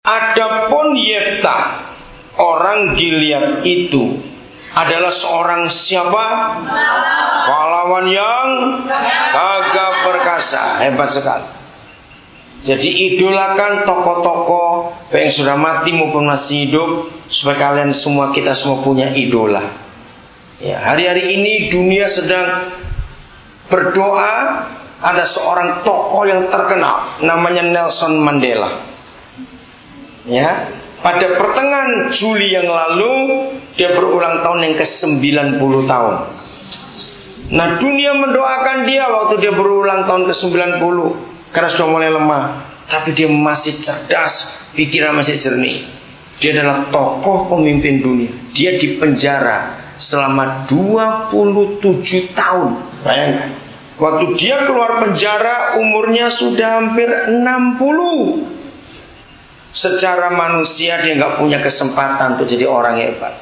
Adapun Yeftah orang Gilead itu adalah seorang siapa? Pahlawan yang gagah perkasa, hebat sekali. Jadi idolakan tokoh-tokoh baik yang sudah mati maupun masih hidup, supaya kalian semua, kita semua punya idola. Ya, hari-hari ini dunia sedang berdoa. Ada seorang tokoh yang terkenal, namanya Nelson Mandela. Ya, pada pertengahan Juli yang lalu dia berulang tahun yang ke-90 tahun. Nah, dunia mendoakan dia waktu dia berulang tahun ke-90 karena sudah mulai lemah, tapi dia masih cerdas, pikiran masih jernih. Dia adalah tokoh pemimpin dunia. Dia dipenjara selama 27 tahun. Bayangkan, waktu dia keluar penjara umurnya sudah hampir 60. Secara manusia dia nggak punya kesempatan untuk jadi orang hebat.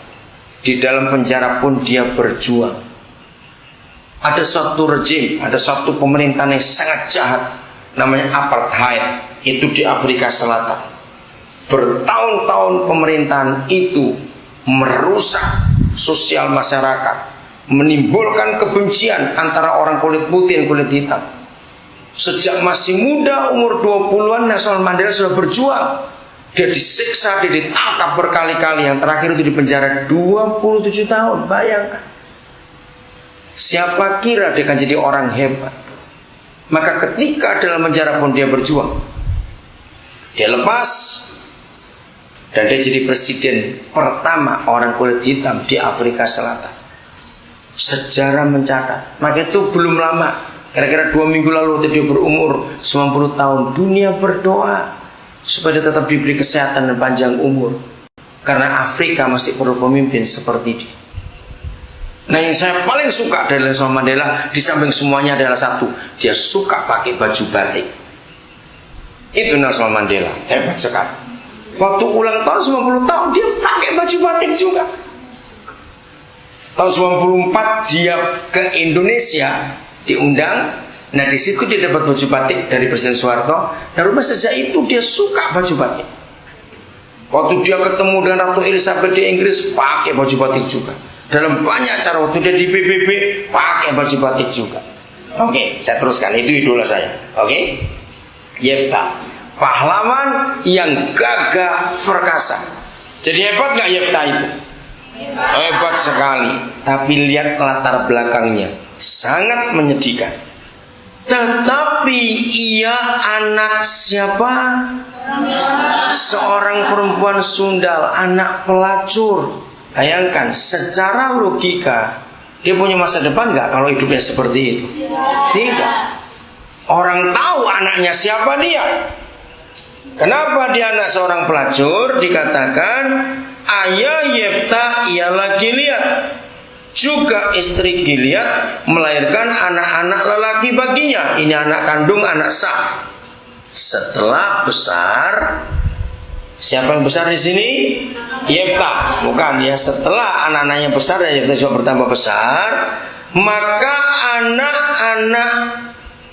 Di dalam penjara pun dia berjuang. Ada suatu rejim, ada suatu pemerintahan yang sangat jahat, namanya apartheid. Itu di Afrika Selatan. Bertahun-tahun pemerintahan itu merusak sosial masyarakat, menimbulkan kebencian antara orang kulit putih dan kulit hitam. Sejak masih muda, umur 20-an, Nelson Mandela sudah berjuang. Dia disiksa, dia ditangkap berkali-kali. Yang terakhir itu di penjara 27 tahun. Bayangkan, siapa kira dia akan jadi orang hebat? Maka ketika dalam penjara pun dia berjuang. Dia lepas, dan dia jadi presiden pertama orang kulit hitam di Afrika Selatan. Sejarah mencatat. Maka itu belum lama, kira-kira 2 minggu lalu dia berumur 90 tahun. Dunia berdoa supaya dia tetap diberi kesehatan dan panjang umur, karena Afrika masih perlu pemimpin seperti dia. Nah, yang saya paling suka dari Nelson Mandela, di samping semuanya adalah satu, dia suka pakai baju batik. Itu Nelson Mandela, hebat sekali. Waktu ulang tahun 90 tahun dia pakai baju batik juga. Tahun 94 dia ke Indonesia, diundang. Nah, di situ dia dapat baju batik dari Presiden Soeharto. Dan rumah sejak itu dia suka baju batik. Waktu dia ketemu dengan Ratu Elizabeth di Inggris, pakai baju batik juga. Dalam banyak acara, waktu dia di PBB, pakai baju batik juga. Oke, saya teruskan, itu idola saya. Oke, Yeftah, pahlawan yang gagah perkasa. Jadi hebat gak Yeftah itu? Hebat sekali. Tapi lihat latar belakangnya, sangat menyedihkan. Tetapi ia anak siapa? Seorang perempuan sundal, anak pelacur. Bayangkan, secara logika dia punya masa depan gak kalau hidupnya seperti itu? Tidak. Orang tahu anaknya siapa dia. Kenapa dia anak seorang pelacur? Dikatakan ayah Yeftah ialah Gilead. Juga istri Gilead melahirkan anak-anak lelaki baginya. Ini anak kandung, anak sah. Setelah besar, siapa yang besar di sini? Yeftah, bukan ya. Setelah anak-anaknya besar dan Yeftah juga bertambah besar, maka anak-anak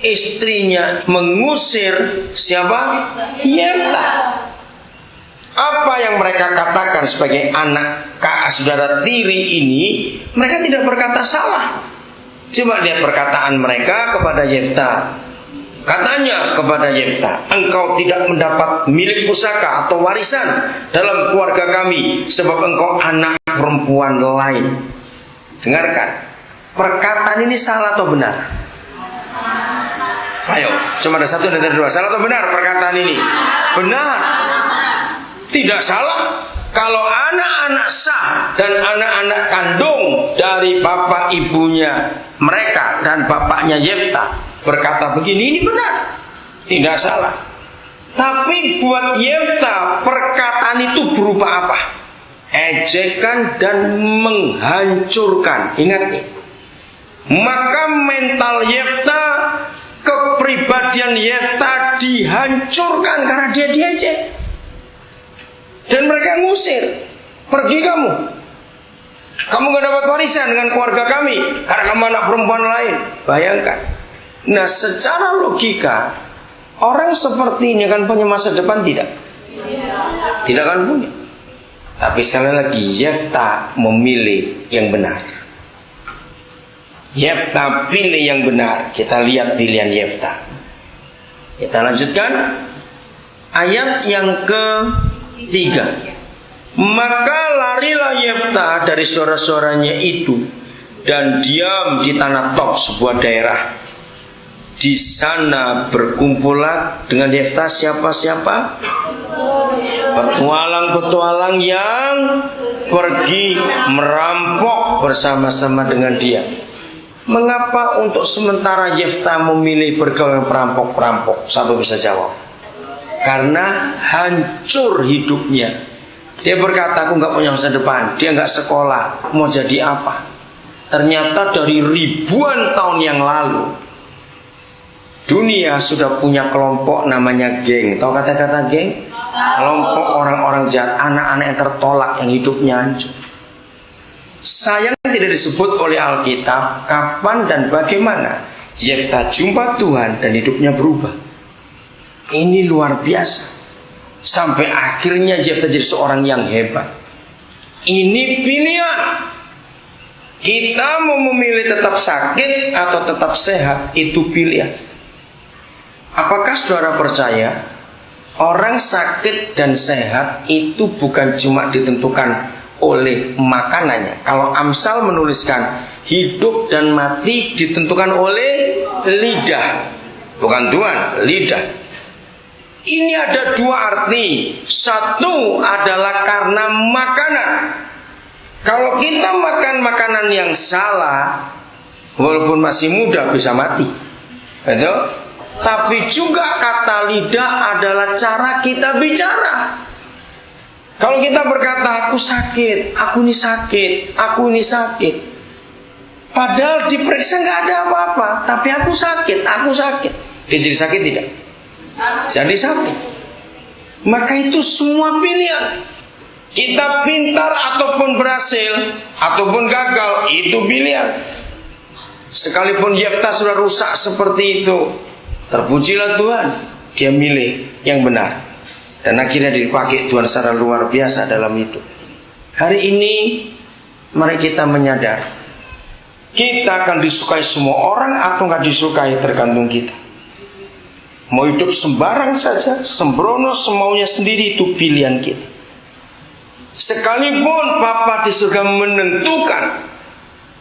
istrinya mengusir siapa? Yeftah. Apa yang mereka katakan sebagai anak kakak saudara tiri ini, mereka tidak berkata salah. Coba lihat perkataan mereka kepada Yeftah. Katanya kepada Yeftah, engkau tidak mendapat milik pusaka atau warisan dalam keluarga kami, sebab engkau anak perempuan lain. Dengarkan, perkataan ini salah atau benar? Ayo, cuma ada satu dari dua. Salah atau benar perkataan ini? Benar. Tidak salah kalau anak-anak sah dan anak-anak kandung dari bapak ibunya mereka dan bapaknya Yeftah berkata begini, ini benar, tidak salah. Tapi buat Yeftah perkataan itu berupa apa? Ejekan dan menghancurkan. Ingat nih, maka mental Yeftah, kepribadian Yeftah dihancurkan karena dia diejek. Dan mereka ngusir, pergi kamu. Kamu gak dapat warisan dengan keluarga kami karena kamu anak perempuan lain. Bayangkan. Nah, secara logika orang seperti ini akan punya masa depan tidak? tidak akan punya. Tapi sekali lagi, Yefta memilih yang benar. Yefta pilih yang benar. Kita lihat pilihan Yefta. Kita lanjutkan ayat yang ketiga. Maka larilah Yefta dari suara-suaranya itu dan diam di tanah Top, sebuah daerah. Di sana berkumpullah dengan Yefta siapa-siapa? Petualang-petualang yang pergi merampok bersama-sama dengan dia. Mengapa untuk sementara Yefta memilih bergaul dengan perampok-perampok? Siapa bisa jawab? Karena hancur hidupnya. Dia berkata, aku gak punya masa depan. Dia gak sekolah, mau jadi apa? Ternyata dari ribuan tahun yang lalu, dunia sudah punya kelompok namanya geng. Tahu kata-kata geng? Kelompok orang-orang jahat, anak-anak yang tertolak, yang hidupnya hancur. Sayang tidak disebut oleh Alkitab kapan dan bagaimana Yefta jumpa Tuhan dan hidupnya berubah. Ini luar biasa. Sampai akhirnya Yefta jadi seorang yang hebat. Ini pilihan. Kita mau memilih tetap sakit atau tetap sehat, itu pilihan. Apakah saudara percaya orang sakit dan sehat itu bukan cuma ditentukan oleh makanannya? Kalau Amsal menuliskan hidup dan mati ditentukan oleh lidah, bukan Tuhan, lidah. Ini ada dua arti. Satu adalah karena makanan. Kalau kita makan makanan yang salah, walaupun masih muda bisa mati, betul? Tapi juga kata lidah adalah cara kita bicara. Kalau kita berkata, aku sakit, aku ini sakit, aku ini sakit, padahal diperiksa nggak ada apa-apa, tapi aku sakit, aku sakit. Dia jadi sakit tidak? Jadi sakit. Maka itu semua pilihan. Kita pintar ataupun berhasil ataupun gagal, itu pilihan. Sekalipun Yefta sudah rusak seperti itu, terpujilah Tuhan, dia milih yang benar. Dan akhirnya dipakai Tuhan secara luar biasa dalam hidup. Hari ini mari kita menyadari, kita akan disukai semua orang atau nggak disukai tergantung kita. Mau hidup sembarang saja, sembrono semaunya sendiri, itu pilihan kita. Sekalipun Bapa di surga menentukan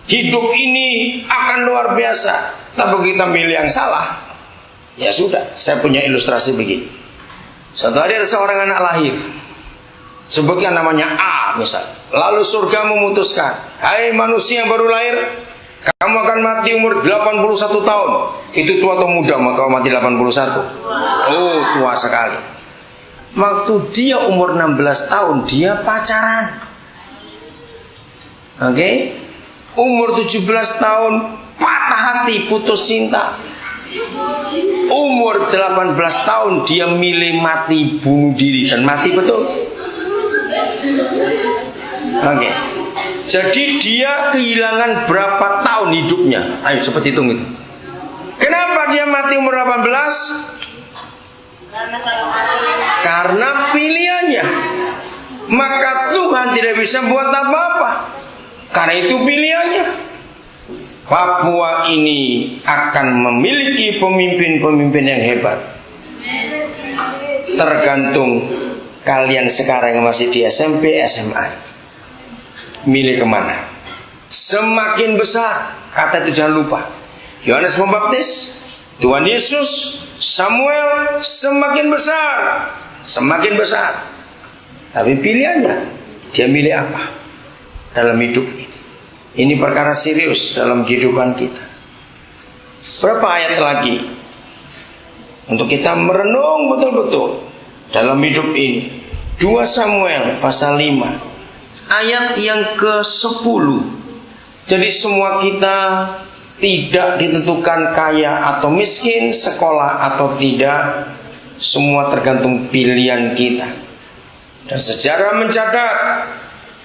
hidup ini akan luar biasa, tapi kita milih yang salah, ya sudah. Saya punya ilustrasi begini. Suatu hari ada seorang anak lahir, sebutkan namanya A misal. Lalu surga memutuskan, hai manusia yang baru lahir, kamu akan mati umur 81 tahun. Itu tua atau muda maka mati 81? Oh, tua sekali. Waktu dia umur 16 tahun, dia pacaran. Oke? Umur 17 tahun, patah hati, putus cinta. Umur 18 tahun, dia milih mati, bunuh diri. Dan mati betul. Oke. Jadi dia kehilangan berapa tahun hidupnya? Ayo cepat hitung itu. Kenapa dia mati umur 18? Karena pilihannya. Maka Tuhan tidak bisa buat apa-apa, karena itu pilihannya. Papua ini akan memiliki pemimpin-pemimpin yang hebat. Tergantung kalian sekarang yang masih di SMP, SMA. Milih kemana? Semakin besar, kata itu jangan lupa, Yohanes Pembaptis, Tuhan Yesus, Samuel, semakin besar, semakin besar. Tapi pilihannya, dia milih apa dalam hidup ini? Ini perkara serius dalam kehidupan kita. Berapa ayat lagi untuk kita merenung betul-betul dalam hidup ini? 2 Samuel pasal 5 ayat yang ke-10. Jadi semua kita tidak ditentukan kaya atau miskin, sekolah atau tidak, semua tergantung pilihan kita. Dan sejarah mencatat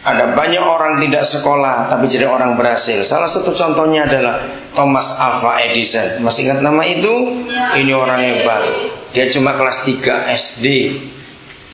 ada banyak orang tidak sekolah tapi jadi orang berhasil. Salah satu contohnya adalah Thomas Alva Edison. Masih ingat nama itu? Ini orang hebat. Dia cuma kelas 3 SD